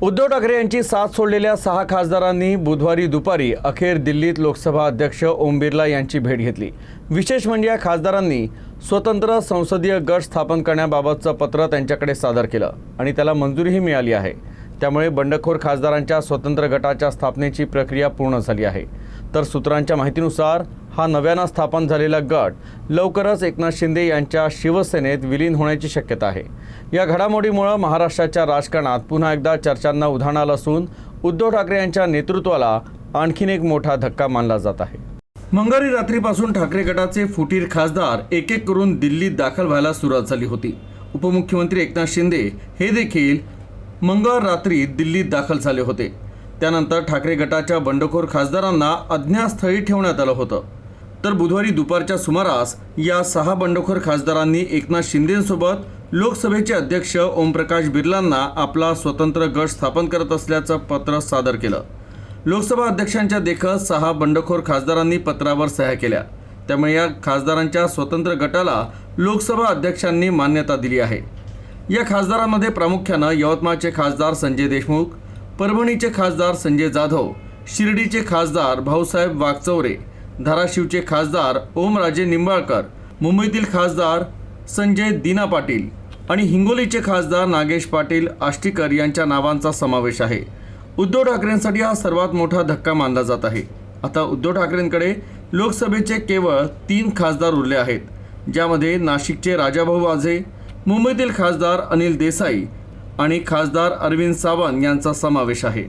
उद्धव ठाकरे यांची साथ सोडलेल्या 6 खासदारांनी बुधवारी दुपारी अखेर दिल्लीत लोकसभा अध्यक्ष ओम बिर्ला यांची भेट घेतली। विशेष म्हणजे या खासदारांनी स्वतंत्र संसदीय गट स्थापन करण्याबाबतचं पत्र त्यांच्याकडे सादर केलं आणि त्याला मंजुरीही मिळाली आहे। त्यामुळे बंडखोर खासदारांच्या स्वतंत्र गटाच्या स्थापनेची प्रक्रिया पूर्ण झाली आहे। तर सूत्रांच्या माहितीनुसार हा नव्यानं स्थापन झालेला गट लवकरच एकनाथ शिंदे यांच्या शिवसेनेत विलीन होण्याची शक्यता आहे। या घडामोडीमुळे महाराष्ट्राच्या राजकारणात पुन्हा एकदा चर्चांना उधाण आलं असून उद्धव ठाकरे यांच्या नेतृत्वाला आणखीन एक मोठा धक्का मानला जात आहे। मंगळवारी रात्रीपासून ठाकरे गटाचे फुटीर खासदार एक एक करून दिल्लीत दाखल व्हायला सुरुवात झाली होती। उपमुख्यमंत्री एकनाथ शिंदे हे देखील मंगळवार रात्री दिल्लीत दाखल झाले होते। त्यानंतर ठाकरे गटाच्या बंडखोर खासदारांना अज्ञात स्थळी ठेवण्यात आलं होतं। तर बुधवारी दुपारच्या सुमारास या 6 बंडखोर खासदारांनी एकनाथ शिंदेंसोबत लोकसभेचे अध्यक्ष ओमप्रकाश बिर्लांना आपला स्वतंत्र गट स्थापन करत असल्याचं पत्र सादर केलं। लोकसभा अध्यक्षांच्या देखत 6 बंडखोर खासदारांनी पत्रावर सह्या केल्या। त्यामुळे या खासदारांच्या स्वतंत्र गटाला लोकसभा अध्यक्षांनी मान्यता दिली आहे। या खासदारांमध्ये प्रामुख्यानं यवतमाळचे खासदार संजय देशमुख, परभणीचे खासदार संजय जाधव, शिर्डीचे खासदार भाऊसाहेब वागचौरे, धाराशिवचे खासदार ओमराजे निंबाळकर, मुंबईतील खासदार संजय दीना पाटील आणि हिंगोलीचे खासदार नागेश पाटील आष्टीकर यांच्या नावांचा समावेश आहे। उद्धव ठाकरेंसाठी हा सर्वात मोठा धक्का मानला जात आहे। आता उद्धव ठाकरेंकडे लोकसभेचे केवळ 3 खासदार उरले आहेत, ज्यामध्ये नाशिकचे राजाभाऊ वाजे, मुंबईतील खासदार अनिल देसाई आणि खासदार अरविंद सावंत यांचा समावेश आहे।